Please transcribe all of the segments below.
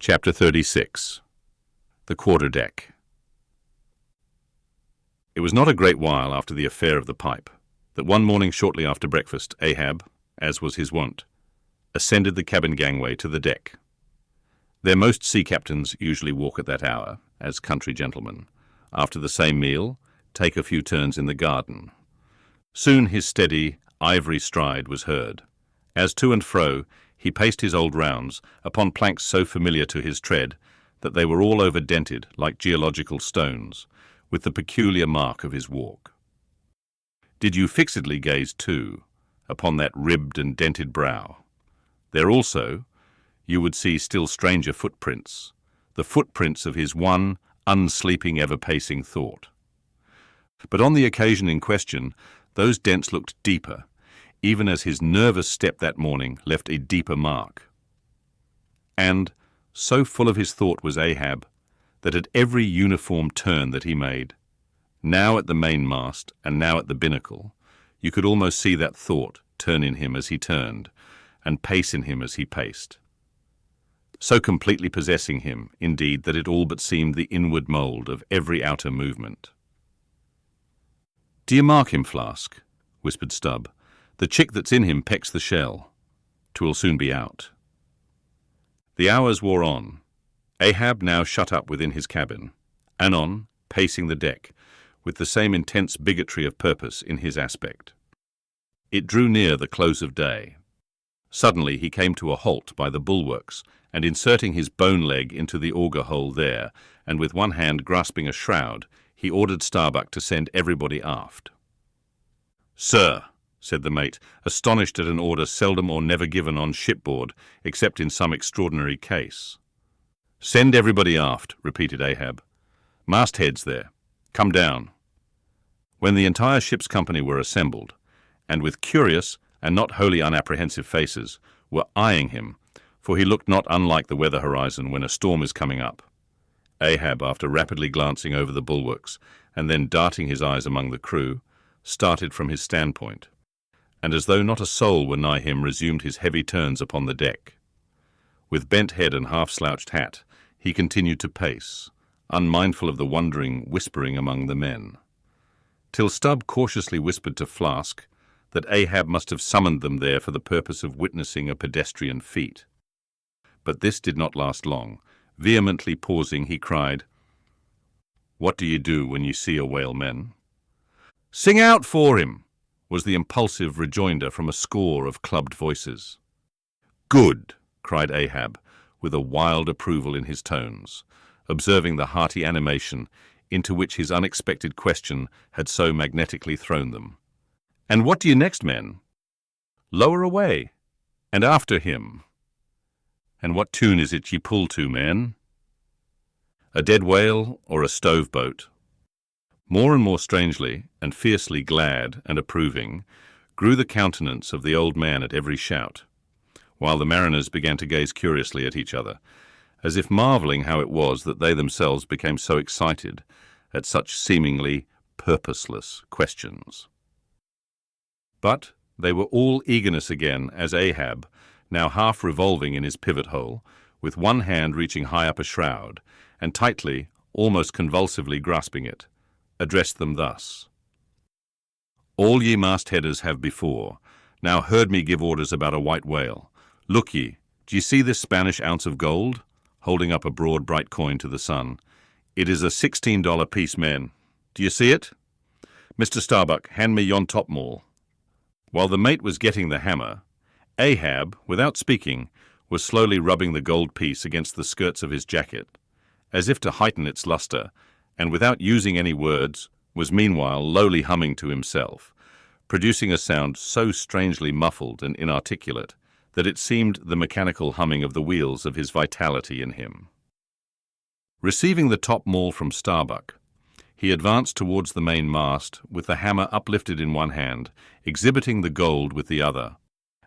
Chapter 36. The Quarter-Deck. It was not a great while after the affair of the pipe that one morning shortly after breakfast Ahab, as was his wont, ascended the cabin gangway to the deck. There most sea captains usually walk at that hour, as country gentlemen. After the same meal, take a few turns in the garden. Soon his steady, ivory stride was heard. As to and fro he paced his old rounds upon planks so familiar to his tread that they were all over-dented like geological stones, with the peculiar mark of his walk. Did you fixedly gaze, too, upon that ribbed and dented brow, there also you would see still stranger footprints, the footprints of his one unsleeping, ever-pacing thought. But on the occasion in question, those dents looked deeper, even as his nervous step that morning left a deeper mark. And so full of his thought was Ahab that at every uniform turn that he made, now at the mainmast and now at the binnacle, you could almost see that thought turn in him as he turned, and pace in him as he paced. So completely possessing him, indeed, that it all but seemed the inward mould of every outer movement. "Do you mark him, Flask?" whispered Stubb. "The chick that's in him pecks the shell. 'Twill soon be out." The hours wore on. Ahab now shut up within his cabin, anon pacing the deck, with the same intense bigotry of purpose in his aspect. It drew near the close of day. Suddenly he came to a halt by the bulwarks, and inserting his bone leg into the auger hole there, and with one hand grasping a shroud, he ordered Starbuck to send everybody aft. "Sir," said the mate, astonished at an order seldom or never given on shipboard, except in some extraordinary case. "Send everybody aft," repeated Ahab. "Mastheads there. Come down." When the entire ship's company were assembled, and with curious and not wholly unapprehensive faces, were eyeing him, for he looked not unlike the weather horizon when a storm is coming up, Ahab, after rapidly glancing over the bulwarks and then darting his eyes among the crew, started from his standpoint, and as though not a soul were nigh him resumed his heavy turns upon the deck. With bent head and half-slouched hat, he continued to pace, unmindful of the wondering, whispering among the men, till Stubb cautiously whispered to Flask that Ahab must have summoned them there for the purpose of witnessing a pedestrian feat. But this did not last long. Vehemently pausing, he cried, "What do you do when you see a whale, men?" "Sing out for him," was the impulsive rejoinder from a score of clubbed voices. "Good," cried Ahab, with a wild approval in his tones, observing the hearty animation into which his unexpected question had so magnetically thrown them. "And what do you next, men?" "Lower away, and after him." "And what tune is it ye pull to, men?" "A dead whale or a stove boat?" More and more strangely and fiercely glad and approving grew the countenance of the old man at every shout, while the mariners began to gaze curiously at each other, as if marvelling how it was that they themselves became so excited at such seemingly purposeless questions. But they were all eagerness again as Ahab, now half revolving in his pivot hole, with one hand reaching high up a shroud, and tightly, almost convulsively grasping it, addressed them thus: "All ye mastheaders have before now heard me give orders about a white whale. Look ye, d'ye see this Spanish ounce of gold?" holding up a broad bright coin to the sun. "It is a $16 piece, men. D'ye see it? Mr. Starbuck, hand me yon topmaul." While the mate was getting the hammer, Ahab, without speaking, was slowly rubbing the gold piece against the skirts of his jacket, as if to heighten its lustre, and without using any words, was meanwhile lowly humming to himself, producing a sound so strangely muffled and inarticulate that it seemed the mechanical humming of the wheels of his vitality in him. Receiving the topmaul from Starbuck, he advanced towards the main mast with the hammer uplifted in one hand, exhibiting the gold with the other,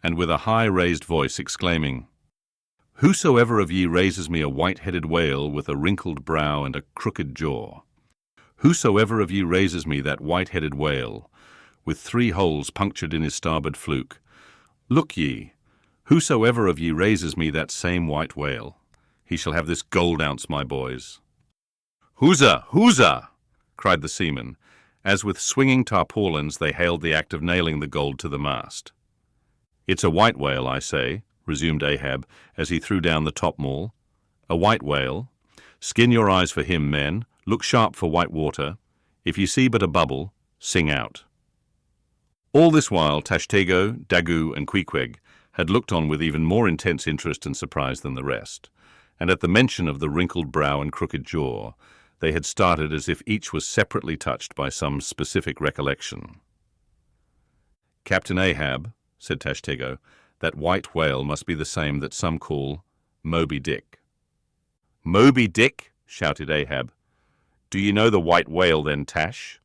and with a high raised voice exclaiming, "Whosoever of ye raises me a white-headed whale with a wrinkled brow and a crooked jaw, whosoever of ye raises me that white-headed whale with 3 holes punctured in his starboard fluke, look ye, whosoever of ye raises me that same white whale," He shall have this gold ounce, my boys. Huzza! Huzza! Cried the seamen, as with swinging tarpaulins they hailed the act of nailing the gold to the mast. It's a white whale, I say, resumed Ahab, as he threw down the topmaul. A white whale. Skin your eyes for him, men. Look sharp for white water. If ye see but a bubble, sing out. All this while Tashtego, Daggoo, and Queequeg had looked on with even more intense interest and surprise than the rest, and at the mention of the wrinkled brow and crooked jaw, they had started as if each was separately touched by some specific recollection. Captain Ahab, said Tashtego, that white whale must be the same that some call Moby Dick. Moby Dick? Shouted Ahab. Do you know the white whale then, Tash?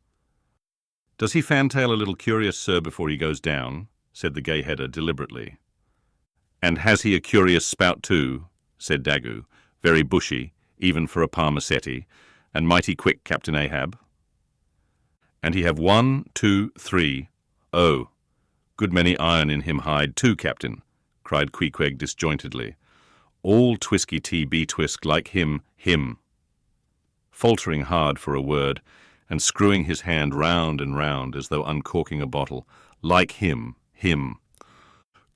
Does he fantail a little curious, sir, before he goes down? Said the gay-header deliberately. And has he a curious spout too? Said Daggoo, very bushy, even for a parmacetti, and mighty quick, Captain Ahab. And he have 1, 2, 3. Oh, good many iron in him hide too, Captain, cried Queequeg disjointedly. All twisky tea be twisk like him, faltering hard for a word, and screwing his hand round and round as though uncorking a bottle, like him.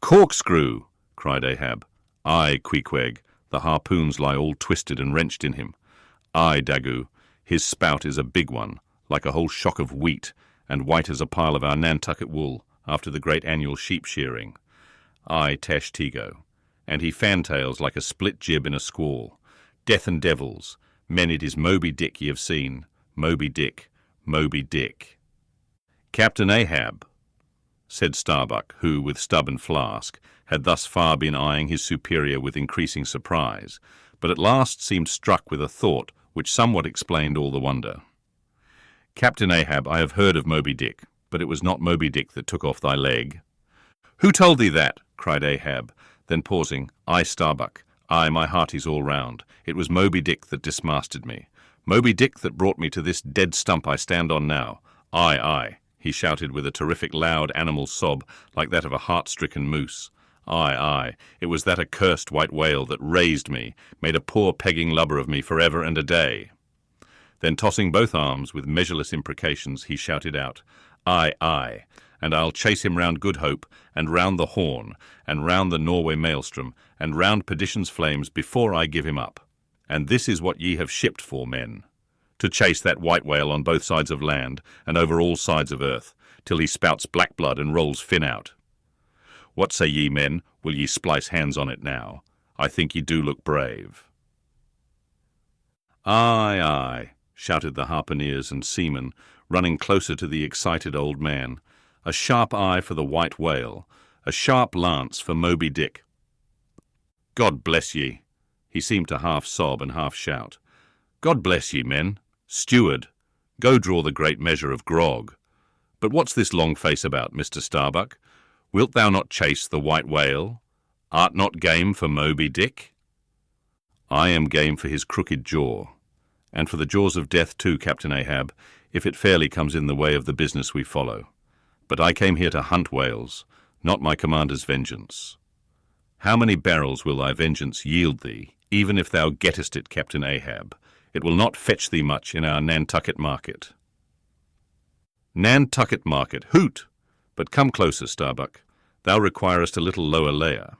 Corkscrew, cried Ahab. Aye, Queequeg, the harpoons lie all twisted and wrenched in him. Aye, Daggoo, his spout is a big one, like a whole shock of wheat, and white as a pile of our Nantucket wool after the great annual sheep shearing. Aye, Tashtego, and he fantails like a split jib in a squall. Death and devils, men, it is Moby Dick ye have seen. Moby Dick, Moby Dick. Captain Ahab, said Starbuck, who, with stub and flask, had thus far been eyeing his superior with increasing surprise, but at last seemed struck with a thought which somewhat explained all the wonder. Captain Ahab, I have heard of Moby Dick, but it was not Moby Dick that took off thy leg. Who told thee that? Cried Ahab, then pausing. I, Starbuck. Aye, my hearties all round. It was Moby Dick that dismasted me. Moby Dick that brought me to this dead stump I stand on now. Aye, he shouted with a terrific loud animal sob like that of a heart-stricken moose. Aye, it was that accursed white whale that raised me, made a poor pegging lubber of me for ever and a day. Then tossing both arms with measureless imprecations, he shouted out, Aye, and I'll chase him round Good Hope, and round the Horn, and round the Norway Maelstrom, and round Perdition's Flames before I give him up. And this is what ye have shipped for, men, to chase that white whale on both sides of land and over all sides of earth, till he spouts black blood and rolls fin out. What say ye, men? Will ye splice hands on it now? I think ye do look brave. Aye, shouted the harpooneers and seamen, running closer to the excited old man. A sharp eye for the white whale, a sharp lance for Moby Dick. God bless ye. He seemed to half sob and half shout. God bless ye, men. Steward, go draw the great measure of grog. But what's this long face about, Mr. Starbuck? Wilt thou not chase the white whale? Art not game for Moby Dick? I am game for his crooked jaw, and for the jaws of death too, Captain Ahab, if it fairly comes in the way of the business we follow. But I came here to hunt whales, not my commander's vengeance. How many barrels will thy vengeance yield thee, even if thou gettest it, Captain Ahab? It will not fetch thee much in our Nantucket market. Nantucket market, hoot! But come closer, Starbuck. Thou requirest a little lower layer.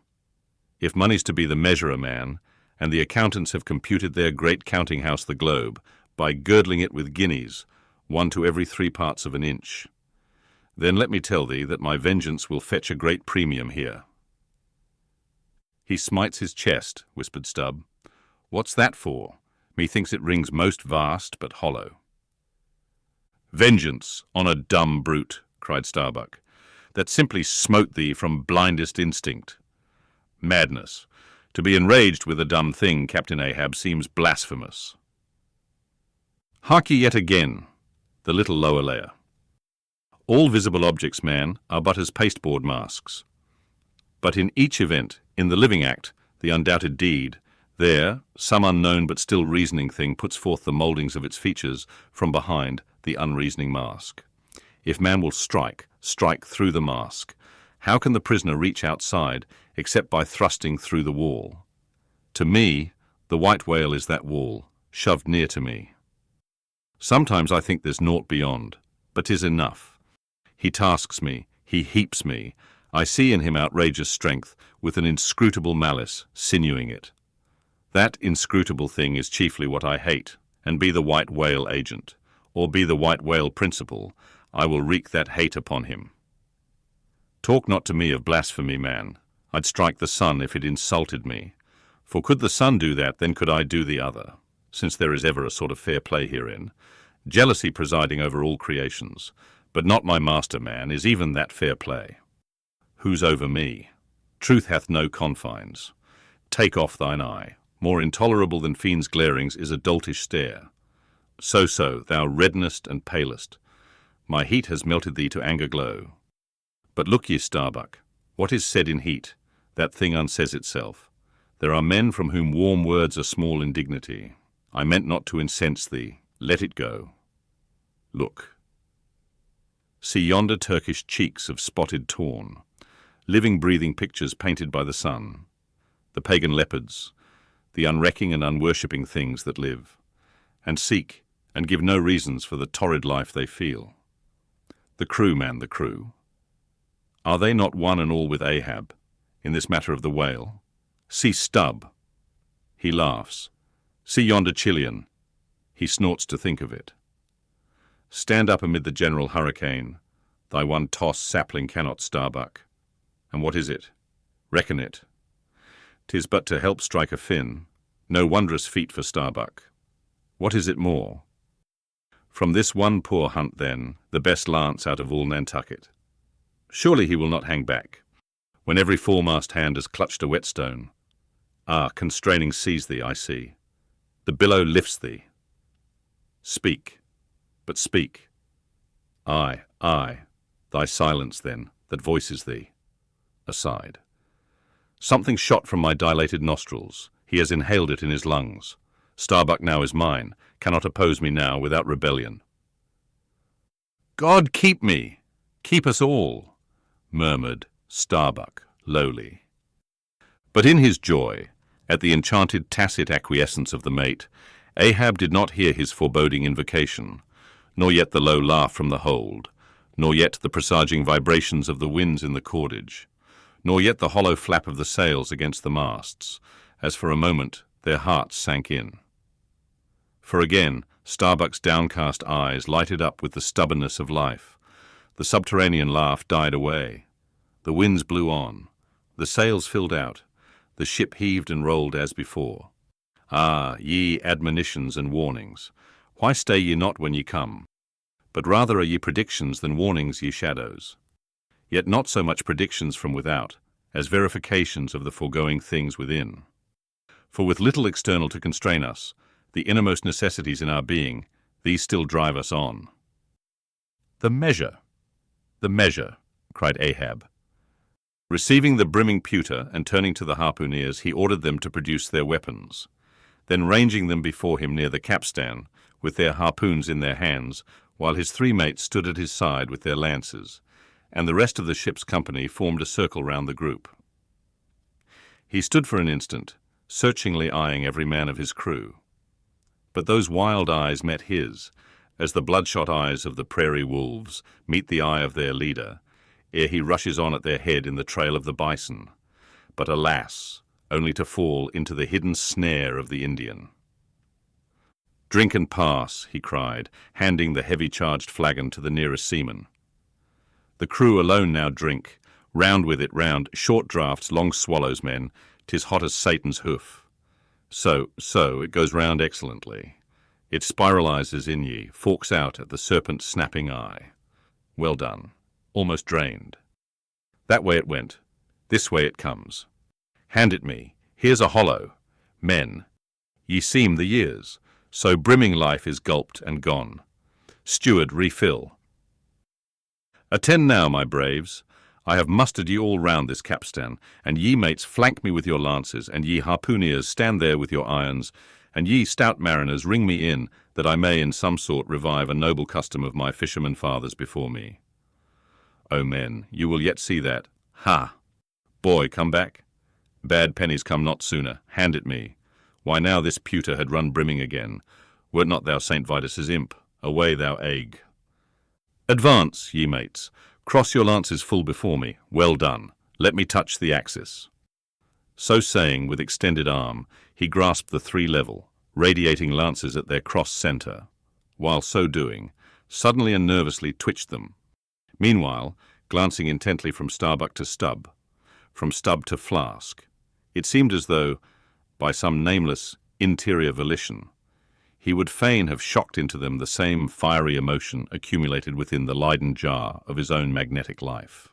If money's to be the measure of man, and the accountants have computed their great counting house the globe, by girdling it with guineas, 1 to every 3 parts of an inch, then let me tell thee that my vengeance will fetch a great premium here. He smites his chest, whispered Stubb. What's that for? Methinks it rings most vast, but hollow. Vengeance on a dumb brute, cried Starbuck, that simply smote thee from blindest instinct. Madness. To be enraged with a dumb thing, Captain Ahab, seems blasphemous. Hark ye yet again, the little lower layer. All visible objects, man, are but as pasteboard masks. But in each event, in the living act, the undoubted deed, there, some unknown but still reasoning thing puts forth the mouldings of its features from behind the unreasoning mask. If man will strike through the mask, how can the prisoner reach outside except by thrusting through the wall? To me, The white whale is that wall, shoved near to me. Sometimes I think there's naught beyond, but 'tis enough. He tasks me, he heaps me. I see in him outrageous strength, with an inscrutable malice, sinewing it. That inscrutable thing is chiefly what I hate, and be the white whale agent, or be the white whale principal, I will wreak that hate upon him. Talk not to me of blasphemy, man. I'd strike the sun if it insulted me. For could the sun do that, then could I do the other, since there is ever a sort of fair play herein, jealousy presiding over all creations. But not my master, man, is even that fair play. Who's over me? Truth hath no confines. Take off thine eye. More intolerable than fiends' glarings is a doltish stare. So, thou reddenest and palest. My heat has melted thee to anger glow. But look ye, Starbuck, what is said in heat, that thing unsays itself. There are men from whom warm words are small indignity. I meant not to incense thee. Let it go. Look. See yonder Turkish cheeks of spotted tawn, living, breathing pictures painted by the sun, the pagan leopards, the unrecking and unworshipping things that live, and seek and give no reasons for the torrid life they feel. The crew, man, the crew. Are they not one and all with Ahab, in this matter of the whale? See Stubb. He laughs. See yonder Chilean. He snorts to think of it. Stand up amid the general hurricane. Thy one toss sapling cannot, Starbuck. And what is it? Reckon it. 'Tis but to help strike a fin. No wondrous feat for Starbuck. What is it more? From this one poor hunt, then, the best lance out of all Nantucket. Surely he will not hang back, when every foremast hand has clutched a whetstone. Ah, constraining seize thee, I see. The billow lifts thee. Speak, but speak. Aye, thy silence, then, that voices thee. Aside. Something shot from my dilated nostrils. He has inhaled it in his lungs. Starbuck now is mine, cannot oppose me now without rebellion. God keep me, keep us all, murmured Starbuck lowly. But in his joy, at the enchanted tacit acquiescence of the mate, Ahab did not hear his foreboding invocation, nor yet the low laugh from the hold, nor yet the presaging vibrations of the winds in the cordage, nor yet the hollow flap of the sails against the masts, as for a moment their hearts sank in. For again Starbuck's downcast eyes lighted up with the stubbornness of life. The subterranean laugh died away. The winds blew on. The sails filled out. The ship heaved and rolled as before. Ah, ye admonitions and warnings, why stay ye not when ye come? But rather are ye predictions than warnings, ye shadows. Yet not so much predictions from without, as verifications of the foregoing things within. For with little external to constrain us, the innermost necessities in our being, these still drive us on. The measure, cried Ahab. Receiving the brimming pewter and turning to the harpooneers, he ordered them to produce their weapons. Then ranging them before him near the capstan, with their harpoons in their hands, while his three mates stood at his side with their lances, and the rest of the ship's company formed a circle round the group. He stood for an instant, searchingly eyeing every man of his crew. But those wild eyes met his, as the bloodshot eyes of the prairie wolves meet the eye of their leader, ere he rushes on at their head in the trail of the bison. But alas, only to fall into the hidden snare of the Indian. Drink and pass, he cried, handing the heavy-charged flagon to the nearest seaman. The crew alone now drink, round with it round, short draughts, long swallows, men, 'tis hot as Satan's hoof. So, it goes round excellently. It spiralizes in ye, forks out at the serpent's snapping eye. Well done. Almost drained. That way it went. This way it comes. Hand it me. Here's a hollow. Men, ye seem the years, so brimming life is gulped and gone. Steward, refill. Attend now, my braves. I have mustered ye all round this capstan, and ye mates flank me with your lances, and ye harpooneers stand there with your irons, and ye stout mariners ring me in, that I may in some sort revive a noble custom of my fisherman fathers before me. O men, you will yet see that. Ha! Boy, come back. Bad pennies come not sooner. Hand it me. Why now this pewter had run brimming again. Wert not thou St. Vitus's imp? Away thou egg. Advance, ye mates. Cross your lances full before me. Well done. Let me touch the axis. So saying, with extended arm, he grasped the three level, radiating lances at their cross centre. While so doing, suddenly and nervously twitched them. Meanwhile, glancing intently from Starbuck to Stubb, from Stubb to Flask, it seemed as though, by some nameless interior volition, he would fain have shocked into them the same fiery emotion accumulated within the Leyden jar of his own magnetic life.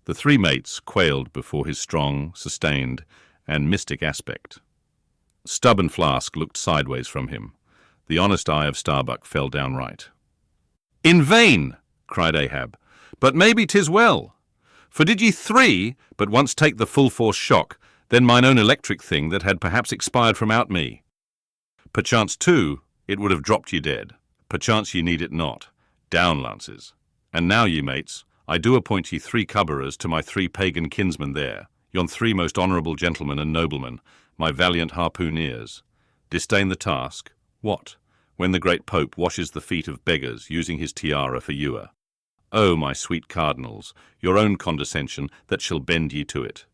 The three mates quailed before his strong, sustained, and mystic aspect. Stubb and Flask looked sideways from him. The honest eye of Starbuck fell downright. "In vain!" cried Ahab. "But maybe 'tis well. For did ye three but once take the full force shock, then mine own electric thing that had perhaps expired from out me? Perchance, too, it would have dropped ye dead. Perchance ye need it not. Down, lances. And now, ye mates, I do appoint ye 3 cubberers to my 3 pagan kinsmen there, yon 3 most honourable gentlemen and noblemen, my valiant harpooneers. Disdain the task? What, when the great Pope washes the feet of beggars, using his tiara for ewer? O, my sweet cardinals, your own condescension that shall bend ye to it.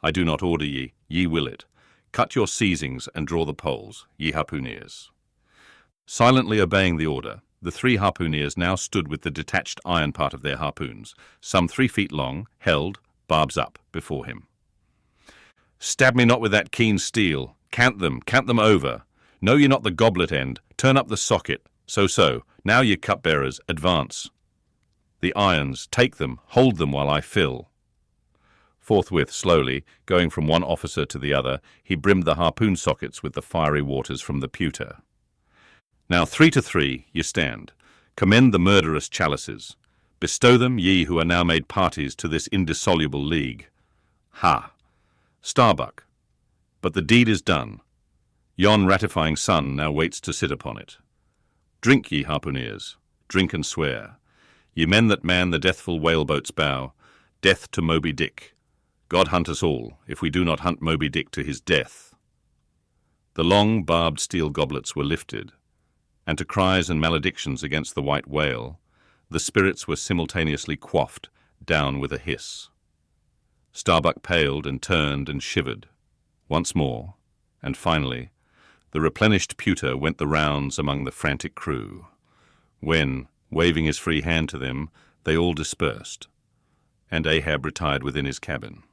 I do not order ye, ye will it. Cut your seizings and draw the poles, ye harpooneers." Silently obeying the order, the 3 harpooneers now stood with the detached iron part of their harpoons, some 3 feet long, held, barbs up, before him. "Stab me not with that keen steel. Cant them over. Know ye not the goblet end? Turn up the socket. So. Now, ye cupbearers, advance. The irons, take them, hold them while I fill." Forthwith, slowly, going from one officer to the other, he brimmed the harpoon sockets with the fiery waters from the pewter. "Now 3 to 3, ye stand. Commend the murderous chalices. Bestow them, ye who are now made parties to this indissoluble league. Ha! Starbuck. But the deed is done. Yon ratifying sun now waits to sit upon it. Drink, ye harpooneers, drink and swear. Ye men that man the deathful whaleboat's bow, death to Moby Dick. God hunt us all, if we do not hunt Moby Dick to his death." The long, barbed steel goblets were lifted, and to cries and maledictions against the white whale, the spirits were simultaneously quaffed down with a hiss. Starbuck paled and turned and shivered. Once more, and finally, the replenished pewter went the rounds among the frantic crew, when, waving his free hand to them, they all dispersed, and Ahab retired within his cabin.